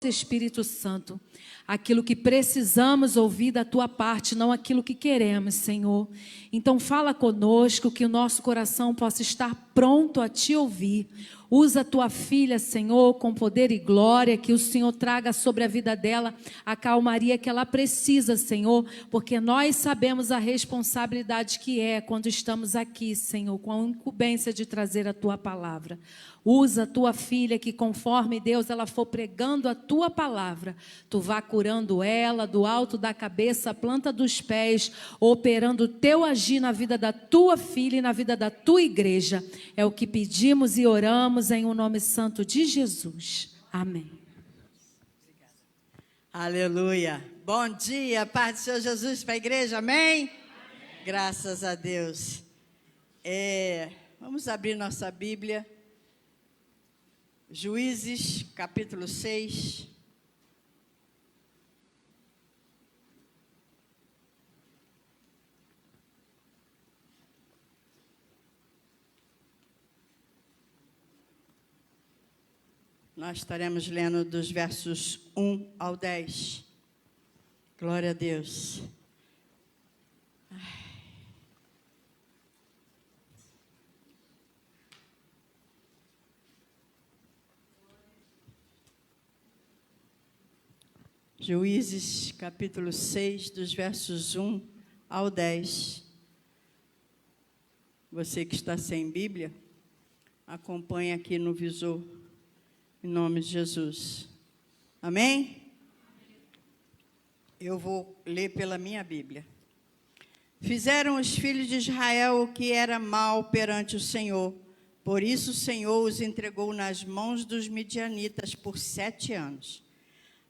Espírito Santo, aquilo que precisamos ouvir da tua parte, não aquilo que queremos, Senhor. Então fala conosco, que o nosso coração possa estar pronto a te ouvir. Usa a tua filha, Senhor, com poder e glória, que o Senhor traga sobre a vida dela a calmaria que ela precisa, Senhor, porque nós sabemos a responsabilidade que é quando estamos aqui, Senhor, com a incumbência de trazer a tua palavra. Usa a tua filha, que conforme, Deus, ela for pregando a tua palavra, tu vá curando ela do alto da cabeça à planta dos pés, operando o teu agir na vida da tua filha e na vida da tua igreja. É o que pedimos e oramos em o nome santo de Jesus. Amém. Aleluia. Bom dia, paz do Senhor Jesus para a igreja, amém? Graças a Deus. Vamos abrir nossa Bíblia. Juízes, capítulo 6. Nós estaremos lendo dos versos 1 ao 10. Glória a Deus. Juízes, capítulo 6, dos versos 1 ao 10. Você que está sem Bíblia, acompanhe aqui no visor, em nome de Jesus. Amém? Eu vou ler pela minha Bíblia. Fizeram os filhos de Israel o que era mal perante o Senhor. Por isso o Senhor os entregou nas mãos dos midianitas por 7 anos.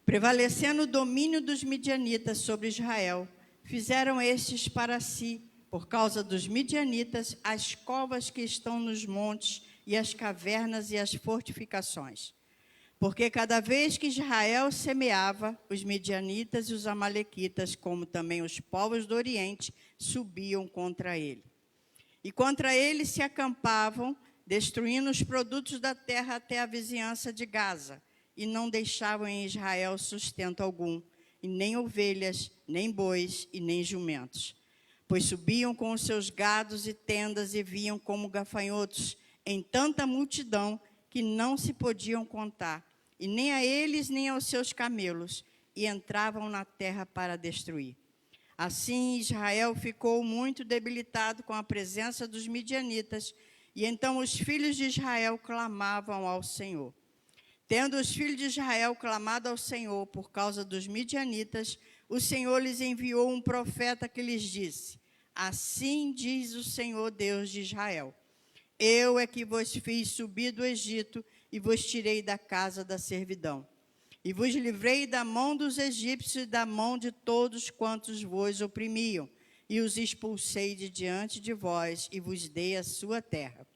Prevalecendo o domínio dos midianitas sobre Israel, fizeram estes para si, por causa dos midianitas, as covas que estão nos montes, e as cavernas e as fortificações. Porque cada vez que Israel semeava, os midianitas e os amalequitas, como também os povos do Oriente, subiam contra ele. E contra ele se acampavam, destruindo os produtos da terra até a vizinhança de Gaza, e não deixavam em Israel sustento algum, e nem ovelhas, nem bois, e nem jumentos. Pois subiam com os seus gados e tendas, e vinham como gafanhotos, em tanta multidão, que não se podiam contar, e nem a eles, nem aos seus camelos, e entravam na terra para destruir. Assim, Israel ficou muito debilitado com a presença dos midianitas, e então os filhos de Israel clamavam ao Senhor. Tendo os filhos de Israel clamado ao Senhor por causa dos midianitas, o Senhor lhes enviou um profeta que lhes disse: assim diz o Senhor Deus de Israel: eu é que vos fiz subir do Egito e vos tirei da casa da servidão. E vos livrei da mão dos egípcios e da mão de todos quantos vos oprimiam, e os expulsei de diante de vós e vos dei a sua terra.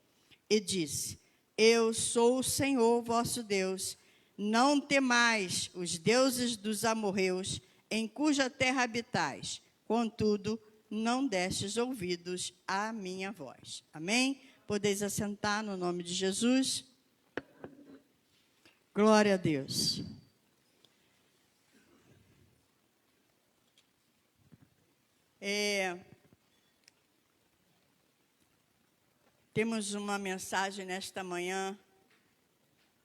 E disse: eu sou o Senhor vosso Deus, não temais os deuses dos amorreus, em cuja terra habitais, contudo, não destes ouvidos à minha voz. Amém? Podeis assentar no nome de Jesus. Glória a Deus. Temos uma mensagem nesta manhã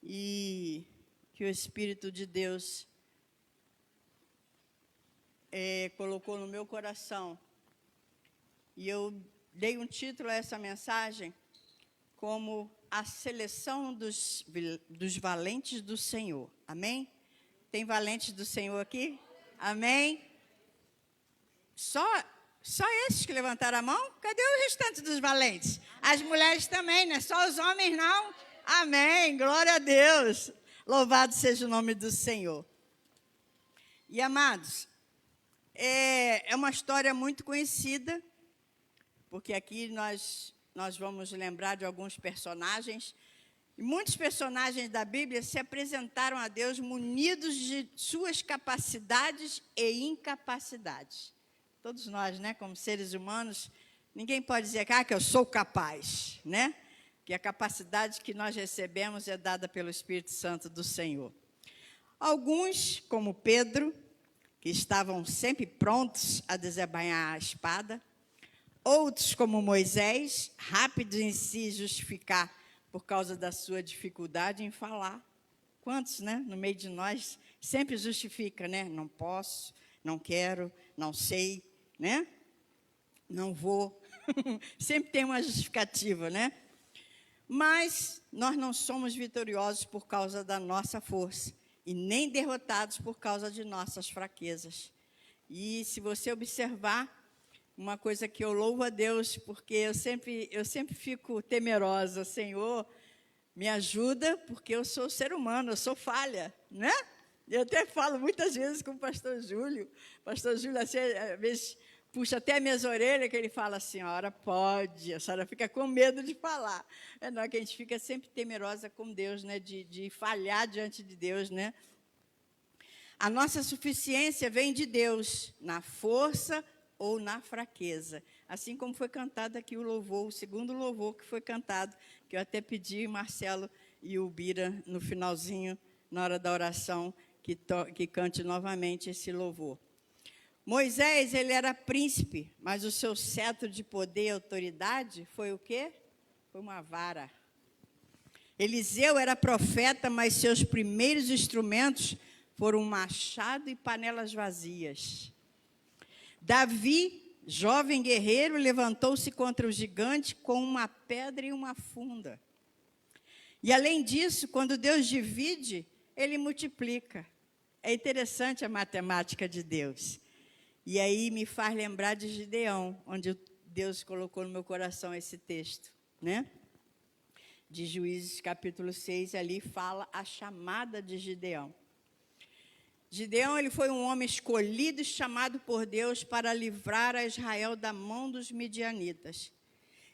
e que o Espírito de Deus colocou no meu coração. E eu dei um título a essa mensagem como a seleção dos valentes do Senhor. Amém? Tem valentes do Senhor aqui? Amém? Só esses que levantaram a mão? Cadê o restante dos valentes? As mulheres também, não é só os homens, não? Amém, glória a Deus. Louvado seja o nome do Senhor. E, amados, é uma história muito conhecida, porque aqui nós vamos lembrar de alguns personagens. E muitos personagens da Bíblia se apresentaram a Deus munidos de suas capacidades e incapacidades. Todos nós, né, como seres humanos, ninguém pode dizer que eu sou capaz, né? Que a capacidade que nós recebemos é dada pelo Espírito Santo do Senhor. Alguns, como Pedro, que estavam sempre prontos a desembainhar a espada. Outros, como Moisés, rápidos em se justificar por causa da sua dificuldade em falar. Quantos, né? No meio de nós, sempre justifica, né? Não posso, não quero, não sei, né? Não vou. Sempre tem uma justificativa, né? Mas nós não somos vitoriosos por causa da nossa força e nem derrotados por causa de nossas fraquezas. E se você observar, uma coisa que eu louvo a Deus, porque eu sempre fico temerosa, Senhor, me ajuda, porque eu sou ser humano, eu sou falha, né? Eu até falo muitas vezes com o pastor Júlio, assim, às vezes puxa até minhas orelhas, que ele fala assim, a senhora pode, a senhora fica com medo de falar. Não, que a gente fica sempre temerosa com Deus, né? De falhar diante de Deus, né? A nossa suficiência vem de Deus, na força ou na fraqueza. Assim como foi cantado aqui o louvor, o segundo louvor que foi cantado, que eu até pedi Marcelo e o Bira, no finalzinho, na hora da oração, que cante novamente esse louvor. Moisés, ele era príncipe, mas o seu cetro de poder e autoridade foi o quê? Foi uma vara. Eliseu era profeta, mas seus primeiros instrumentos foram um machado e panelas vazias. Davi, jovem guerreiro, levantou-se contra o gigante com uma pedra e uma funda. E, além disso, quando Deus divide, ele multiplica. É interessante a matemática de Deus. E aí me faz lembrar de Gideão, onde Deus colocou no meu coração esse texto, né? De Juízes, capítulo 6, ali fala a chamada de Gideão. Gideão, ele foi um homem escolhido e chamado por Deus para livrar a Israel da mão dos midianitas.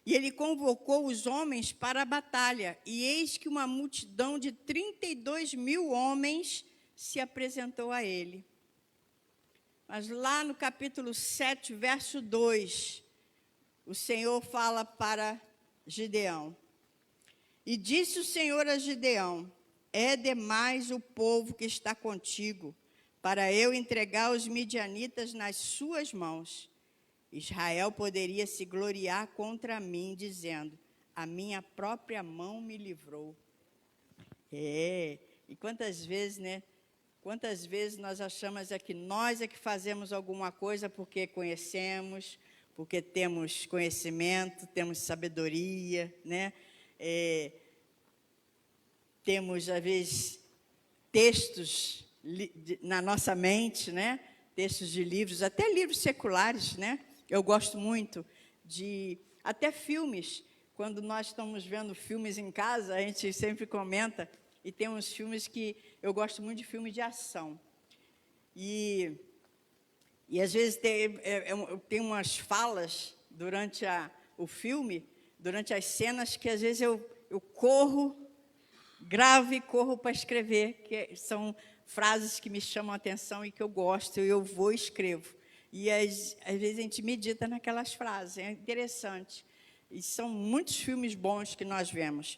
E ele convocou os homens para a batalha, e eis que uma multidão de 32.000 homens se apresentou a ele. Mas lá no capítulo 7, verso 2, o Senhor fala para Gideão. E disse o Senhor a Gideão, é demais o povo que está contigo, para eu entregar os midianitas nas suas mãos. Israel poderia se gloriar contra mim, dizendo, a minha própria mão me livrou. E quantas vezes, né? Quantas vezes nós achamos que nós é que fazemos alguma coisa porque conhecemos, porque temos conhecimento, temos sabedoria, né? Temos, às vezes, textos na nossa mente, né? Textos de livros, até livros seculares, né? Eu gosto muito de, até filmes, quando nós estamos vendo filmes em casa, a gente sempre comenta, e tem uns filmes que eu gosto muito de filme de ação. E às vezes tem umas falas durante o filme, durante as cenas, que às vezes eu corro, gravo e corro para escrever, que são frases que me chamam a atenção e que eu gosto, eu vou e escrevo. E às vezes a gente medita naquelas frases, é interessante. E são muitos filmes bons que nós vemos,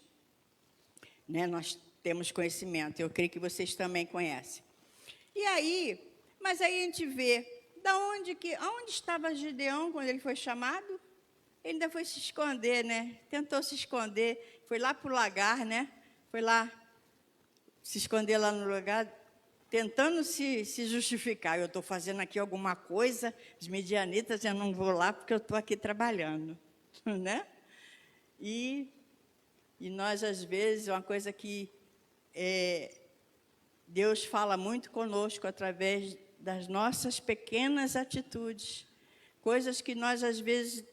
né? Nós temos conhecimento, eu creio que vocês também conhecem. E aí, mas aí a gente vê, aonde estava Gideão quando ele foi chamado? Ele ainda foi se esconder, né? Tentou se esconder, foi lá para o lagar, né? Foi lá se esconder lá no lugar, tentando se justificar. Eu estou fazendo aqui alguma coisa, os midianitas, eu não vou lá porque eu estou aqui trabalhando, né? E nós, às vezes, uma coisa que Deus fala muito conosco através das nossas pequenas atitudes, coisas que nós, às vezes,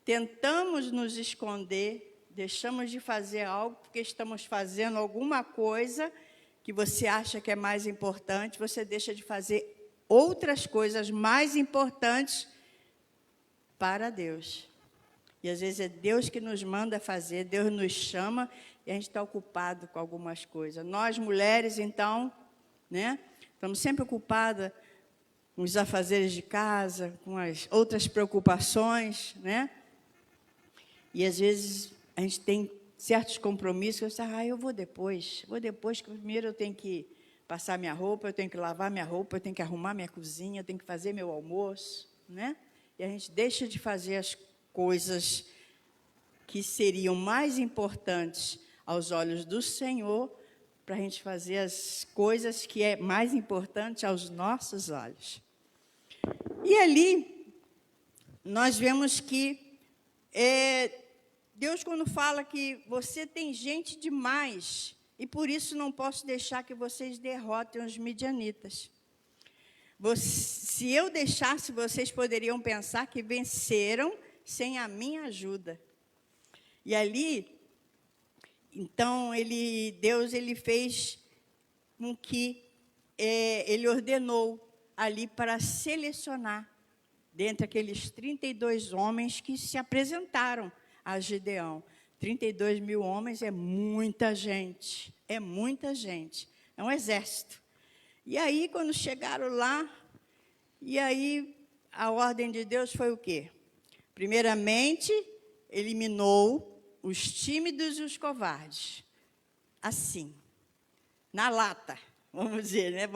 tentamos nos esconder, deixamos de fazer algo porque estamos fazendo alguma coisa que você acha que é mais importante, você deixa de fazer outras coisas mais importantes para Deus. E às vezes é Deus que nos manda fazer, Deus nos chama e a gente está ocupado com algumas coisas. Nós, mulheres, então, né, estamos sempre ocupadas com os afazeres de casa, com as outras preocupações, né? E às vezes a gente tem certos compromissos, eu vou depois, que primeiro eu tenho que passar minha roupa, eu tenho que lavar minha roupa, eu tenho que arrumar minha cozinha, eu tenho que fazer meu almoço, né? E a gente deixa de fazer as coisas que seriam mais importantes aos olhos do Senhor, para a gente fazer as coisas que é mais importante aos nossos olhos. E ali, nós vemos que Deus, quando fala que você tem gente demais, e por isso não posso deixar que vocês derrotem os midianitas. Se eu deixasse, vocês poderiam pensar que venceram sem a minha ajuda. E ali, então, Deus fez com que Ele ordenou ali para selecionar, dentre aqueles 32 homens que se apresentaram a Gideão. 32 mil homens é muita gente, é um exército. E aí, quando chegaram lá, a ordem de Deus foi o quê? Primeiramente, eliminou os tímidos e os covardes. Assim, na lata, vamos dizer, né?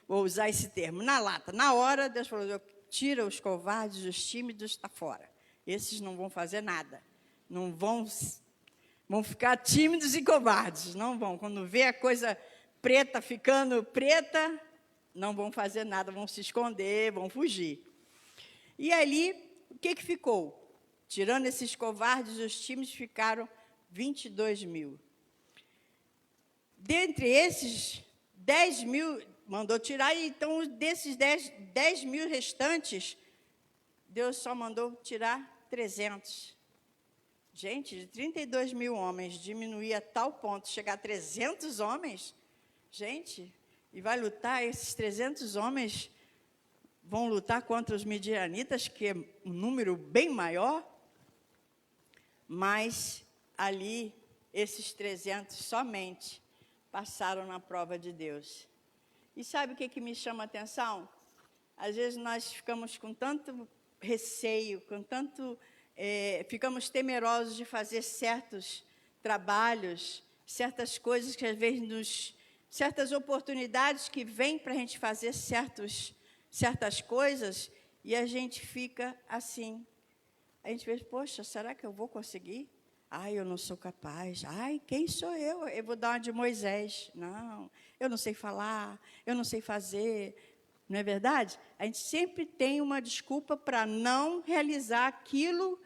Vou usar esse termo, na lata. Na hora, Deus falou, tira os covardes, os tímidos, está fora. Esses não vão fazer nada. Não vão ficar tímidos e covardes, não vão. Quando vê a coisa preta ficando preta, não vão fazer nada, vão se esconder, vão fugir. E ali, o que ficou? Tirando esses covardes, os tímidos, ficaram 22 mil. Dentre esses, 10 mil mandou tirar, e então desses 10 mil restantes, Deus só mandou tirar 300. Gente, de 32 mil homens, diminuir a tal ponto, chegar a 300 homens, gente, e vai lutar, esses 300 homens vão lutar contra os midianitas, que é um número bem maior, mas ali, esses 300 somente passaram na prova de Deus. E sabe o que me chama a atenção? Às vezes nós ficamos com tanto receio, ficamos temerosos de fazer certos trabalhos, certas coisas que às vezes certas oportunidades que vêm para a gente fazer certas coisas, e a gente fica assim. A gente pensa, poxa, será que eu vou conseguir? Ai, eu não sou capaz. Ai, quem sou eu? Eu vou dar uma de Moisés. Não, eu não sei falar, eu não sei fazer. Não é verdade? A gente sempre tem uma desculpa para não realizar aquilo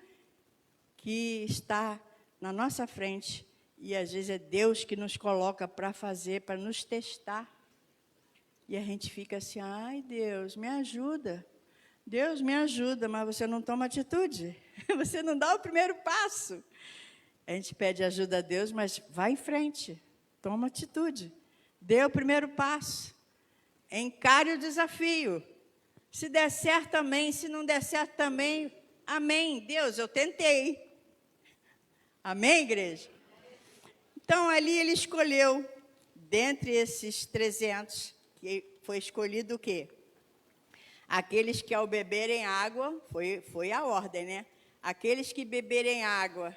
que está na nossa frente. E, às vezes, é Deus que nos coloca para fazer, para nos testar. E a gente fica assim, ai, Deus, me ajuda. Deus, me ajuda, mas você não toma atitude. Você não dá o primeiro passo. A gente pede ajuda a Deus, mas vai em frente. Toma atitude. Dê o primeiro passo. Encare o desafio. Se der certo, amém. Se não der certo também, amém. Deus, eu tentei. Amém, igreja? Então, ali ele escolheu, dentre esses 300, que foi escolhido o quê? Aqueles que ao beberem água, foi a ordem, né? Aqueles que beberem água,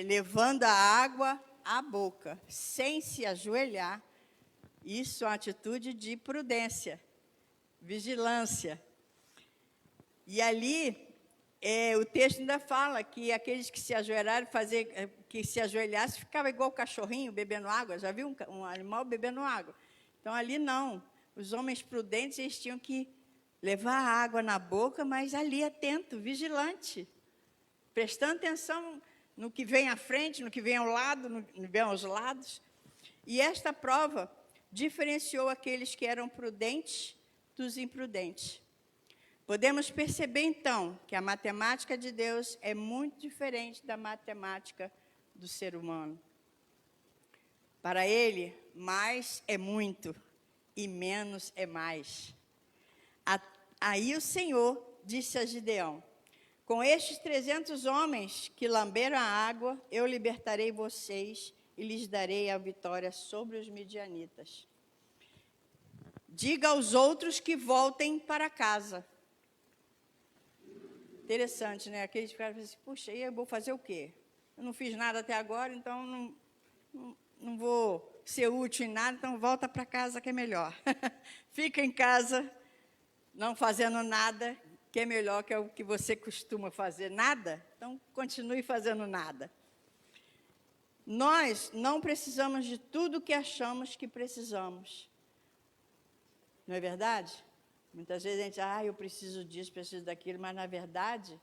levando a água à boca, sem se ajoelhar, isso é uma atitude de prudência, vigilância. E ali, o texto ainda fala que aqueles que se ajoelharam, que se ajoelhasse, ficava igual o cachorrinho bebendo água. Já viu um animal bebendo água? Então, ali não. Os homens prudentes, eles tinham que levar a água na boca, mas ali atento, vigilante, prestando atenção no que vem à frente, no que vem ao lado, no que vem aos lados. E esta prova diferenciou aqueles que eram prudentes dos imprudentes. Podemos perceber, então, que a matemática de Deus é muito diferente da matemática do ser humano. Para ele, mais é muito e menos é mais. Aí o Senhor disse a Gideão, com estes 300 homens que lamberam a água, eu libertarei vocês e lhes darei a vitória sobre os midianitas. Diga aos outros que voltem para casa. Interessante, né? Aqueles caras assim, puxa, aí eu vou fazer o quê? Eu não fiz nada até agora, então não vou ser útil em nada, então volta para casa que é melhor. Fica em casa, não fazendo nada, que é melhor, que é o que você costuma fazer, nada. Então, continue fazendo nada. Nós não precisamos de tudo que achamos que precisamos. Não é verdade? Muitas vezes a gente, eu preciso disso, preciso daquilo, mas na verdade,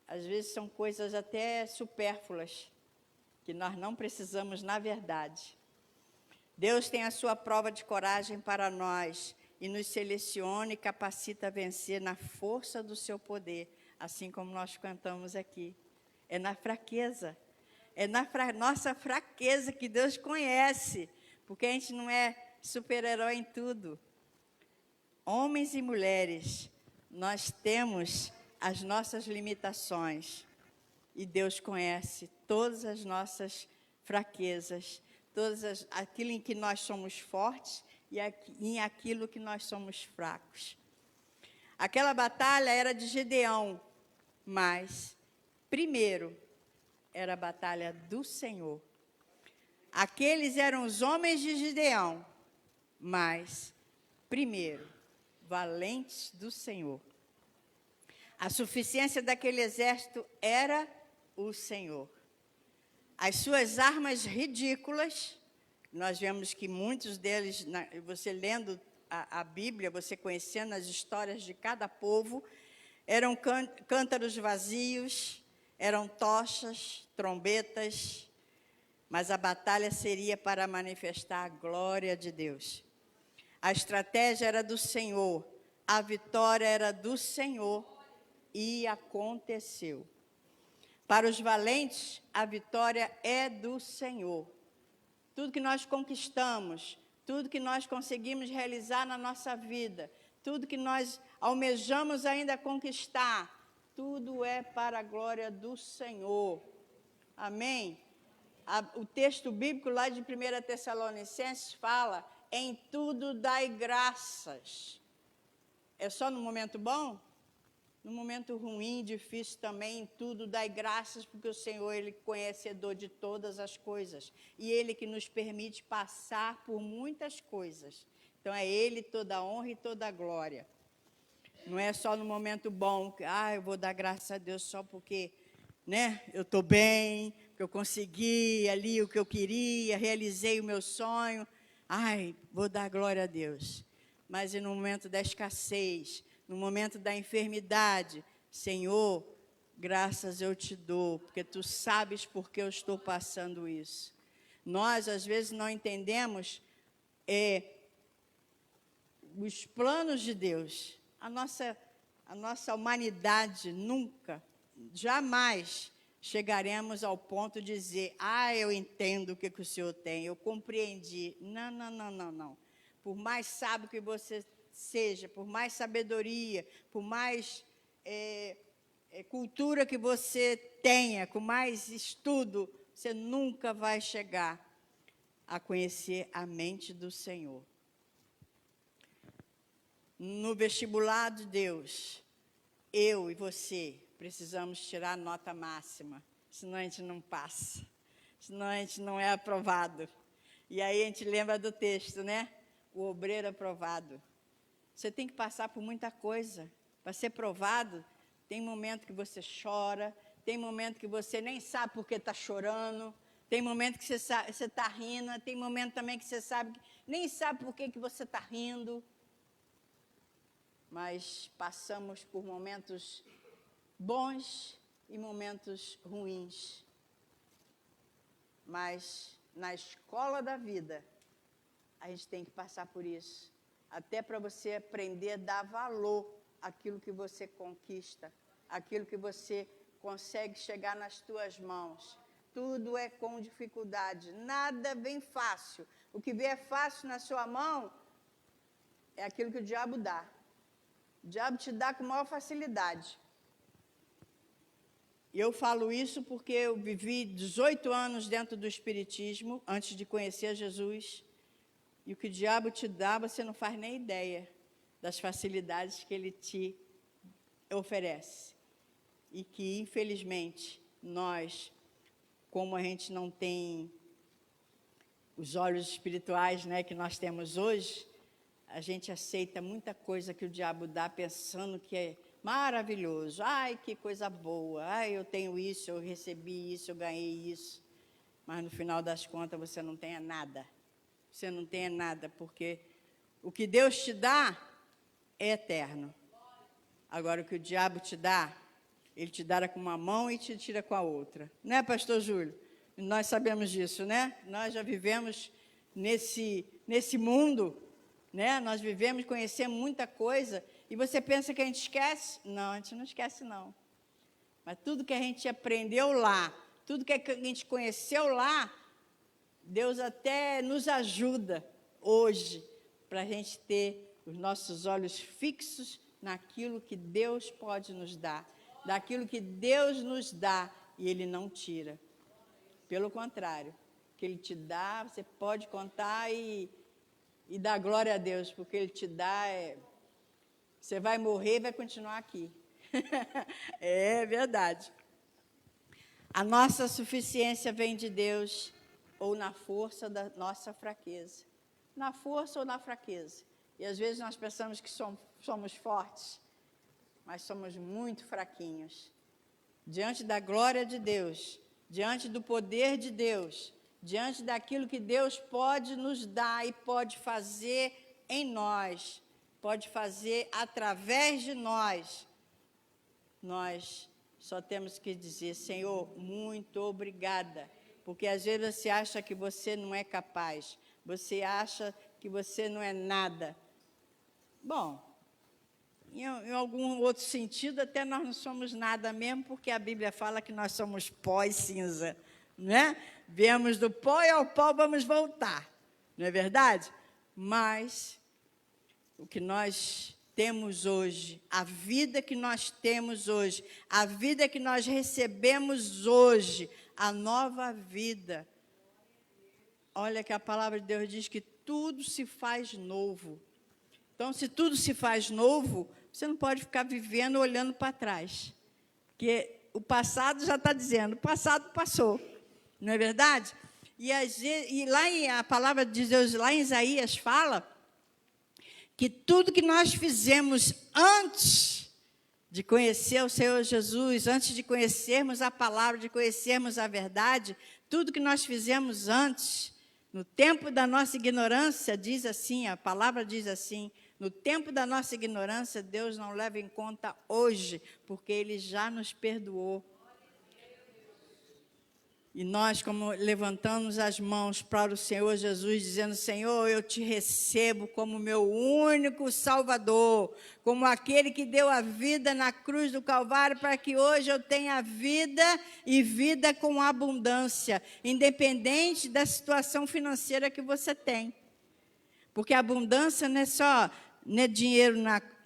às vezes são coisas até supérfluas, que nós não precisamos na verdade. Deus tem a sua prova de coragem para nós e nos seleciona e capacita a vencer na força do seu poder, assim como nós cantamos aqui. É na fraqueza, é na nossa fraqueza que Deus conhece, porque a gente não é super-herói em tudo. Homens e mulheres, nós temos as nossas limitações e Deus conhece todas as nossas fraquezas, aquilo em que nós somos fortes e em aquilo que nós somos fracos. Aquela batalha era de Gedeão, mas primeiro era a batalha do Senhor. Aqueles eram os homens de Gedeão, mas primeiro, valentes do Senhor. A suficiência daquele exército era o Senhor. As suas armas ridículas, nós vemos que muitos deles, você lendo a Bíblia, você conhecendo as histórias de cada povo, eram cântaros vazios, eram tochas, trombetas, mas a batalha seria para manifestar a glória de Deus. A estratégia era do Senhor, a vitória era do Senhor e aconteceu. Para os valentes, a vitória é do Senhor. Tudo que nós conquistamos, tudo que nós conseguimos realizar na nossa vida, tudo que nós almejamos ainda conquistar, tudo é para a glória do Senhor. Amém? O texto bíblico lá de 1 Tessalonicenses fala: em tudo dai graças. É só no momento bom? No momento ruim, difícil também, em tudo dai graças, porque o Senhor, Ele é conhecedor de todas as coisas. E Ele que nos permite passar por muitas coisas. Então, é Ele toda a honra e toda a glória. Não é só no momento bom, que eu vou dar graças a Deus só porque, eu estou bem, que eu consegui ali o que eu queria, realizei o meu sonho. Vou dar glória a Deus. Mas e no momento da escassez, no momento da enfermidade, Senhor, graças eu te dou, porque tu sabes por que eu estou passando isso. Nós, às vezes, não entendemos os planos de Deus. A nossa humanidade nunca, jamais chegaremos ao ponto de dizer: eu entendo o que o Senhor tem, eu compreendi. Não. Por mais sábio que você seja, por mais sabedoria, por mais cultura que você tenha, com mais estudo, você nunca vai chegar a conhecer a mente do Senhor. No vestibular de Deus, eu e você precisamos tirar a nota máxima, senão a gente não passa, senão a gente não é aprovado. E aí a gente lembra do texto, O obreiro aprovado. Você tem que passar por muita coisa. Para ser provado, tem momento que você chora, tem momento que você nem sabe por que está chorando, tem momento que você está rindo, tem momento também que você nem sabe por que você está rindo. Mas passamos por momentos bons e momentos ruins. Mas na escola da vida, a gente tem que passar por isso. Até para você aprender a dar valor àquilo que você conquista, àquilo que você consegue chegar nas tuas mãos. Tudo é com dificuldade, nada vem fácil. O que vier fácil na sua mão é aquilo que o diabo dá. O diabo te dá com maior facilidade. E eu falo isso porque eu vivi 18 anos dentro do Espiritismo, antes de conhecer Jesus. E o que o diabo te dá, você não faz nem ideia das facilidades que ele te oferece. E que, infelizmente, nós, como a gente não tem os olhos espirituais, né, que nós temos hoje, a gente aceita muita coisa que o diabo dá pensando que é maravilhoso. Ai, que coisa boa. Ai, eu tenho isso, eu recebi isso, eu ganhei isso. Mas no final das contas você não tem nada. Você não tem nada, porque o que Deus te dá é eterno. Agora, o que o diabo te dá, ele te dá com uma mão e te tira com a outra. Né, pastor Júlio? Nós sabemos disso, né? Nós já vivemos nesse mundo, né? Nós vivemos, conhecemos muita coisa, e você pensa que a gente esquece? Não, a gente não esquece, não. Mas tudo que a gente aprendeu lá, tudo que a gente conheceu lá, Deus até nos ajuda hoje para a gente ter os nossos olhos fixos naquilo que Deus pode nos dar, daquilo que Deus nos dá e Ele não tira. Pelo contrário, o que Ele te dá, você pode contar e dar glória a Deus, porque Ele te dá, você vai morrer e vai continuar aqui. É verdade. A nossa suficiência vem de Deus, ou na força da nossa fraqueza. Na força ou na fraqueza. E às vezes nós pensamos que somos fortes, mas somos muito fraquinhos. Diante da glória de Deus, diante do poder de Deus, diante daquilo que Deus pode nos dar e pode fazer em nós, pode fazer através de nós, nós só temos que dizer: Senhor, muito obrigada, porque às vezes você acha que você não é capaz, você acha que você não é nada. Bom, em algum outro sentido, até nós não somos nada mesmo, porque a Bíblia fala que nós somos pó e cinza, né? Viemos do pó e ao pó vamos voltar, não é verdade? Mas o que nós temos hoje, a vida que nós temos hoje, a vida que nós recebemos hoje, a nova vida. Olha que a palavra de Deus diz que tudo se faz novo. Então, se tudo se faz novo, você não pode ficar vivendo olhando para trás. Porque o passado já está dizendo, o passado passou. Não é verdade? E lá a palavra de Deus, lá em Isaías, fala que tudo que nós fizemos antes de conhecer o Senhor Jesus, antes de conhecermos a palavra, de conhecermos a verdade, tudo que nós fizemos antes, no tempo da nossa ignorância, diz assim, a palavra diz assim, no tempo da nossa ignorância, Deus não leva em conta hoje, porque Ele já nos perdoou. E nós, como levantamos as mãos para o Senhor Jesus, dizendo: Senhor, eu te recebo como meu único Salvador, como aquele que deu a vida na cruz do Calvário, para que hoje eu tenha vida e vida com abundância, independente da situação financeira que você tem. Porque a abundância não é só dinheiro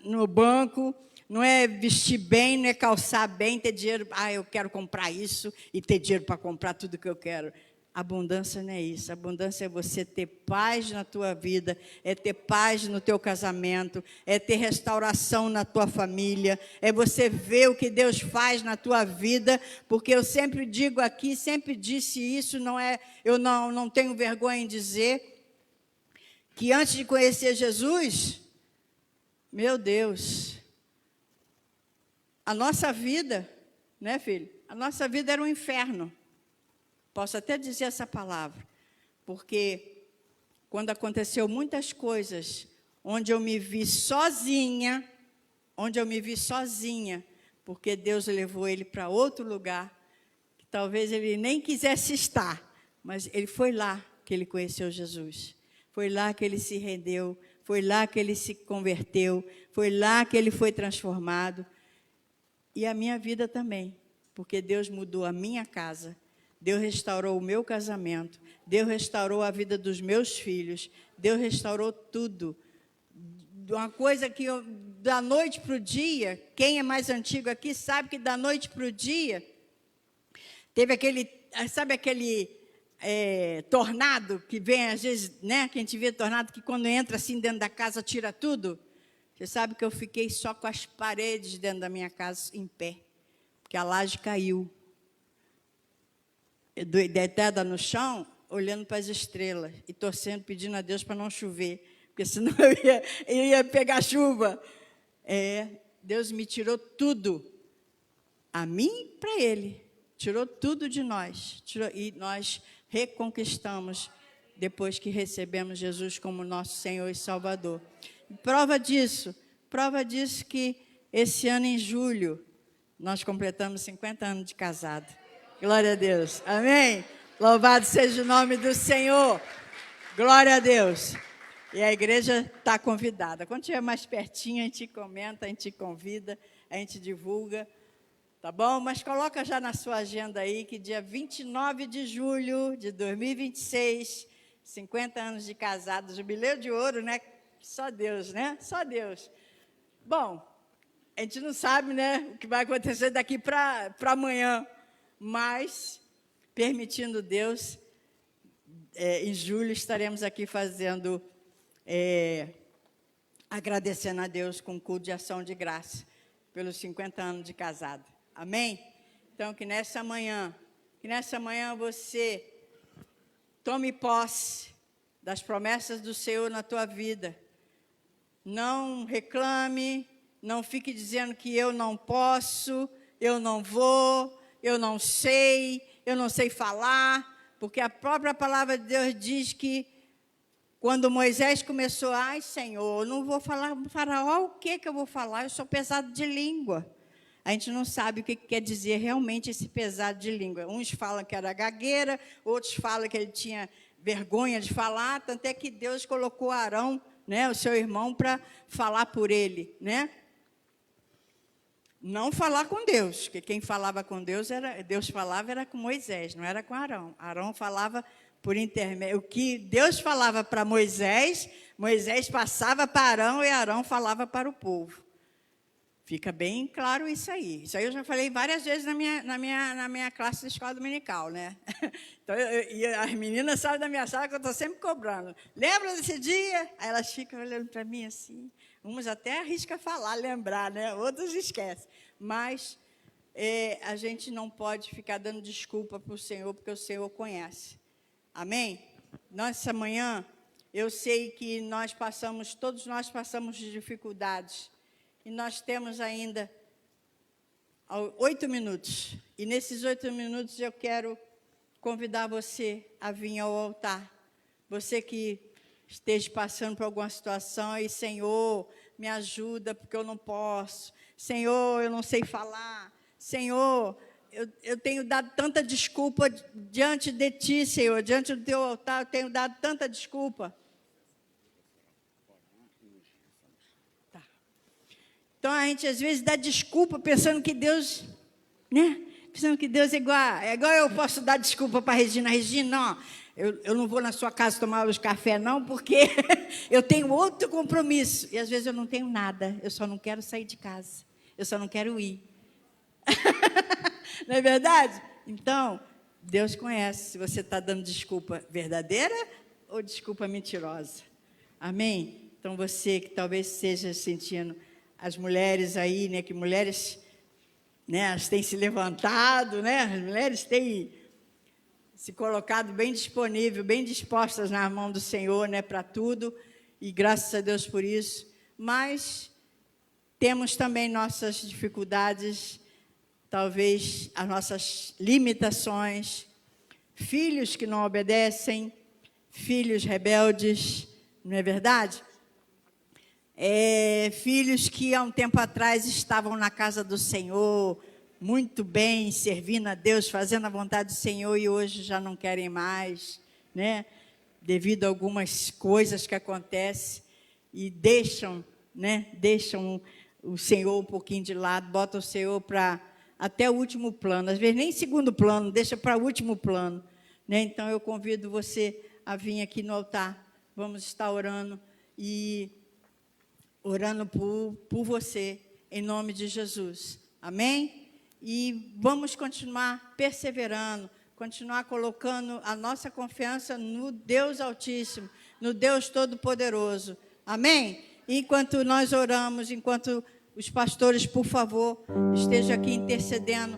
no banco, não é vestir bem, não é calçar bem, ter dinheiro, eu quero comprar isso e ter dinheiro para comprar tudo que eu quero. Abundância não é isso. Abundância é você ter paz na tua vida, é ter paz no teu casamento, é ter restauração na tua família, é você ver o que Deus faz na tua vida, porque eu sempre digo aqui, sempre disse isso, eu não tenho vergonha em dizer, que antes de conhecer Jesus, meu Deus, a nossa vida, né, filho? A nossa vida era um inferno. Posso até dizer essa palavra, porque quando aconteceu muitas coisas, onde eu me vi sozinha, porque Deus levou ele para outro lugar, que talvez ele nem quisesse estar, mas ele foi lá que ele conheceu Jesus. Foi lá que ele se rendeu, foi lá que ele se converteu, foi lá que ele foi transformado. E a minha vida também, porque Deus mudou a minha casa, Deus restaurou o meu casamento, Deus restaurou a vida dos meus filhos, Deus restaurou tudo. Uma coisa que da noite para o dia, quem é mais antigo aqui sabe que da noite para o dia, teve aquele tornado que vem às vezes, né? Que a gente vê tornado que quando entra assim dentro da casa tira tudo. Você sabe que eu fiquei só com as paredes dentro da minha casa em pé, porque a laje caiu. Deitada no chão, olhando para as estrelas e torcendo, pedindo a Deus para não chover, porque senão eu ia pegar chuva. Deus me tirou tudo, a mim e para Ele. Tirou tudo de nós. E nós reconquistamos depois que recebemos Jesus como nosso Senhor e Salvador. Prova disso que esse ano, em julho, nós completamos 50 anos de casado. Glória a Deus. Amém? Louvado seja o nome do Senhor. Glória a Deus. E a igreja está convidada. Quando estiver mais pertinho, a gente comenta, a gente convida, a gente divulga. Tá bom? Mas coloca já na sua agenda aí que dia 29 de julho de 2026, 50 anos de casado, jubileu de ouro, né? Só Deus, né? Só Deus. Bom, a gente não sabe, né, o que vai acontecer daqui para amanhã, mas, permitindo Deus, em julho estaremos aqui fazendo, agradecendo a Deus com culto de ação de graça pelos 50 anos de casado. Amém? Então, que nessa manhã você tome posse das promessas do Senhor na tua vida. Não reclame, não fique dizendo que eu não posso, eu não vou, eu não sei falar, porque a própria palavra de Deus diz que quando Moisés começou, ai Senhor, eu não vou falar, Faraó, o que eu vou falar? Eu sou pesado de língua. A gente não sabe o que quer dizer realmente esse pesado de língua. Uns falam que era gagueira, outros falam que ele tinha vergonha de falar, tanto é que Deus colocou Arão, né, o seu irmão, para falar por ele, né? Não falar com Deus, porque quem falava com Deus era com Moisés, não era com Arão. Arão falava por intermédio. O que Deus falava para Moisés, Moisés passava para Arão e Arão falava para o povo. Fica bem claro isso aí. Isso aí eu já falei várias vezes na minha classe de escola dominical, né? Então, e as meninas sabem da minha sala que eu estou sempre cobrando. Lembra desse dia? Aí elas ficam olhando para mim assim. Uns até arriscam falar, lembrar, né? Outros esquecem. Mas a gente não pode ficar dando desculpa para o Senhor, porque o Senhor conhece. Amém? Nessa manhã, eu sei que todos nós passamos de dificuldades. E nós temos ainda 8 minutos. E nesses 8 minutos eu quero convidar você a vir ao altar. Você que esteja passando por alguma situação e, Senhor, me ajuda porque eu não posso. Senhor, eu não sei falar. Senhor, eu tenho dado tanta desculpa diante de Ti, Senhor. Diante do Teu altar, eu tenho dado tanta desculpa. Então, a gente, às vezes, dá desculpa pensando que Deus, né? Pensando que Deus é igual eu posso dar desculpa para a Regina. Regina, não, eu não vou na sua casa tomar os café, não, porque eu tenho outro compromisso. E, às vezes, eu não tenho nada. Eu só não quero sair de casa. Eu só não quero ir. Não é verdade? Então, Deus conhece se você está dando desculpa verdadeira ou desculpa mentirosa. Amém? Então, você que talvez esteja sentindo... As mulheres aí, né, que mulheres, né, elas têm se levantado, né, as mulheres têm se colocado bem disponível, bem dispostas na mão do Senhor, né, para tudo, e graças a Deus por isso. Mas temos também nossas dificuldades, talvez as nossas limitações, filhos que não obedecem, filhos rebeldes, não é verdade? Filhos que há um tempo atrás estavam na casa do Senhor, muito bem, servindo a Deus, fazendo a vontade do Senhor, e hoje já não querem mais, né? Devido a algumas coisas que acontecem, e deixam o Senhor um pouquinho de lado, botam o Senhor para até o último plano, às vezes nem segundo plano, deixa para o último plano, né? Então eu convido você a vir aqui no altar, vamos estar orando orando por você, em nome de Jesus. Amém? E vamos continuar perseverando, continuar colocando a nossa confiança no Deus Altíssimo, no Deus Todo-Poderoso. Amém? Enquanto nós oramos, enquanto os pastores, por favor, estejam aqui intercedendo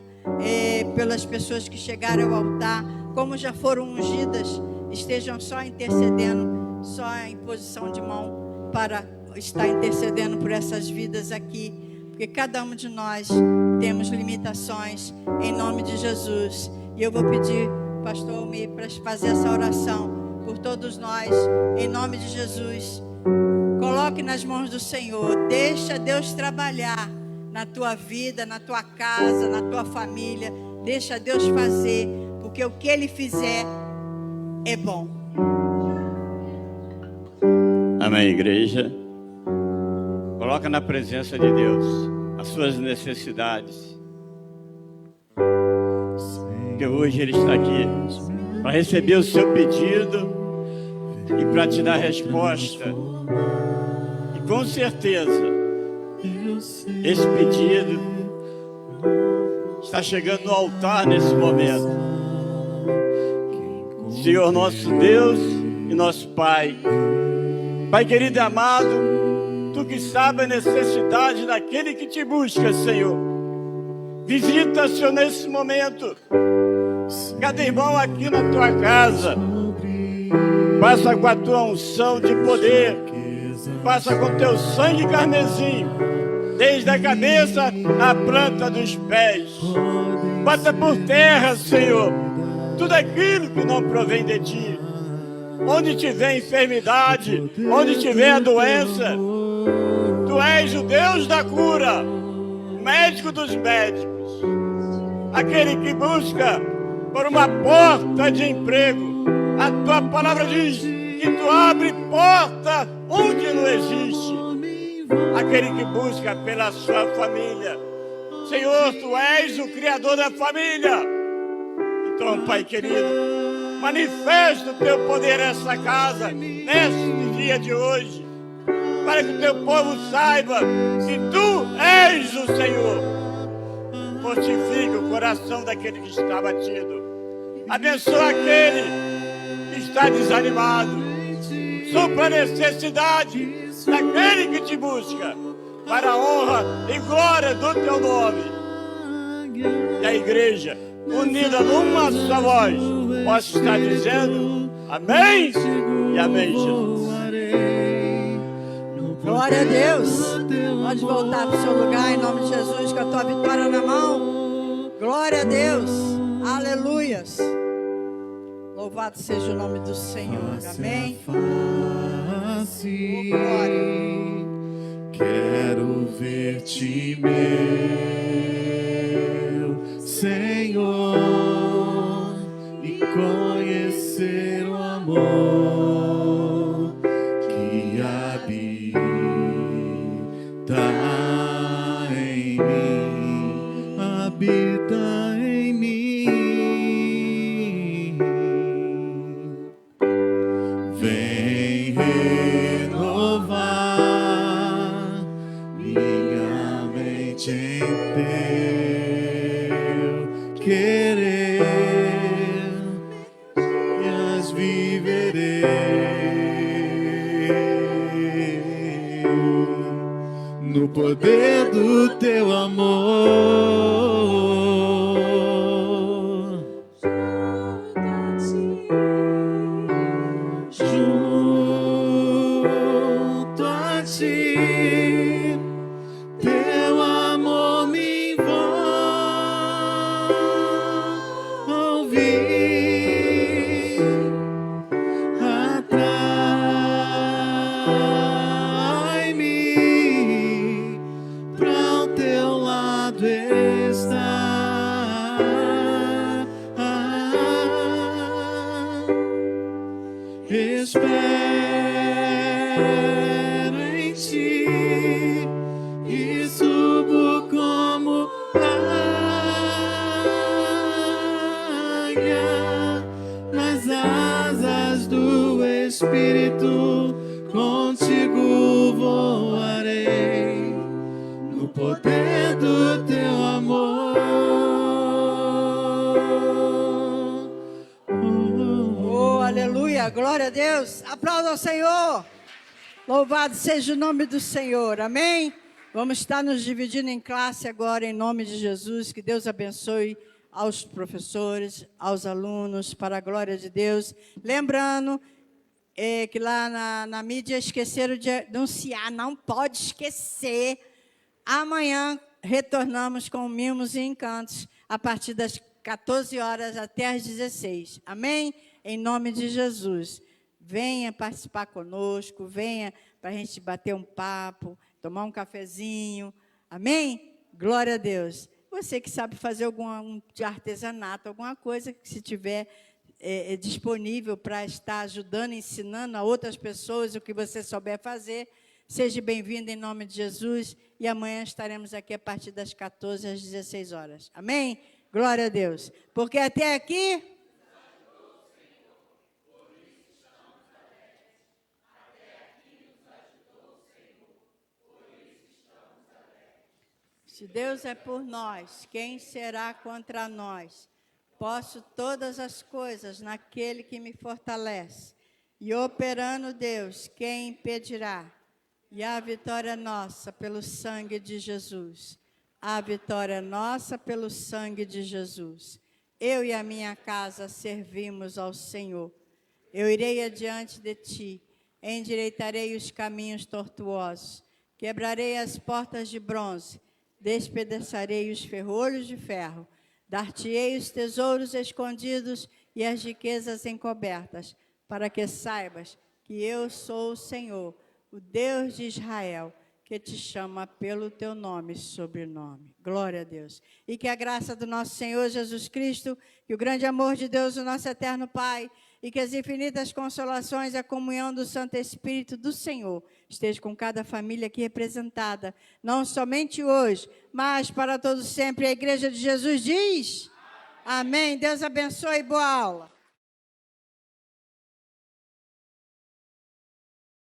pelas pessoas que chegaram ao altar, como já foram ungidas estejam só intercedendo, só em posição de mão para estar intercedendo por essas vidas aqui, porque cada um de nós temos limitações, em nome de Jesus. E eu vou pedir, pastor Almir, para fazer essa oração por todos nós, em nome de Jesus. Coloque nas mãos do Senhor, deixa Deus trabalhar na tua vida, na tua casa, na tua família. Deixa Deus fazer, porque o que Ele fizer é bom. Amém, igreja. Coloca na presença de Deus as suas necessidades. Porque hoje Ele está aqui para receber o seu pedido e para te dar resposta. E com certeza, esse pedido está chegando no altar nesse momento. Senhor nosso Deus e nosso Pai, Pai querido e amado, Tu que sabe a necessidade daquele que te busca, Senhor. Visita, Senhor, nesse momento cada irmão aqui na Tua casa. Passa com a Tua unção de poder, passa com Teu sangue carmesim, desde a cabeça à planta dos pés. Bata por terra, Senhor, tudo aquilo que não provém de Ti. Onde tiver enfermidade, onde tiver a doença, Tu és o Deus da cura, médico dos médicos, aquele que busca por uma porta de emprego. A Tua palavra diz que Tu abre porta onde não existe. Aquele que busca pela sua família. Senhor, Tu és o Criador da família. Então, Pai querido, manifesta o Teu poder nessa casa, neste dia de hoje, para que o Teu povo saiba que Tu és o Senhor. Fortifica o coração daquele que está abatido. Abençoa aquele que está desanimado. Supra a necessidade daquele que Te busca, para a honra e glória do Teu nome. E a igreja, unida numa só voz, possa estar dizendo amém e amém, Jesus. Glória a Deus. Pode voltar para o seu lugar em nome de Jesus, com a tua vitória na mão. Glória a Deus. Aleluias. Louvado seja o nome do Senhor. Amém. Oh, glória. Quero ver-te, meu Senhor, e conhecer o amor que habita em mim, habita em mim. Vem renovar minha mente em Teu querer, e as viverei no poder do Teu amor. Junto a Ti, Teu amor me envolve, atrai-me pra o Teu lado estar. Espero em Ti e subo como águia nas asas do Espírito. Contigo voarei no poder do Teu amor. Oh, aleluia, glória a Deus. Aplauda ao Senhor. Louvado seja o nome do Senhor, amém? Vamos estar nos dividindo em classe agora, em nome de Jesus. Que Deus abençoe aos professores, aos alunos, para a glória de Deus. Lembrando que lá na mídia esqueceram de anunciar, não pode esquecer. Amanhã retornamos com Mimos e Encantos, a partir das 14 horas até às 16. Amém? Em nome de Jesus. Venha participar conosco, venha para a gente bater um papo, tomar um cafezinho. Amém? Glória a Deus. Você que sabe fazer algum de artesanato, alguma coisa que se tiver disponível para estar ajudando, ensinando a outras pessoas o que você souber fazer, seja bem-vindo em nome de Jesus. E amanhã estaremos aqui a partir das 14 às 16 horas. Amém? Glória a Deus. Porque até aqui... Se Deus é por nós, quem será contra nós? Posso todas as coisas naquele que me fortalece. E operando Deus, quem impedirá? E a vitória é nossa pelo sangue de Jesus. A vitória é nossa pelo sangue de Jesus. Eu e a minha casa servimos ao Senhor. Eu irei adiante de ti, endireitarei os caminhos tortuosos, quebrarei as portas de bronze, despedaçarei os ferrolhos de ferro, dar-te-ei os tesouros escondidos e as riquezas encobertas, para que saibas que eu sou o Senhor, o Deus de Israel, que te chama pelo teu nome e sobrenome. Glória a Deus. E que a graça do nosso Senhor Jesus Cristo, que o grande amor de Deus, o nosso eterno Pai, e que as infinitas consolações e a comunhão do Santo Espírito do Senhor esteja com cada família aqui representada, não somente hoje, mas para todos sempre. A Igreja de Jesus diz: amém. Deus abençoe e boa aula.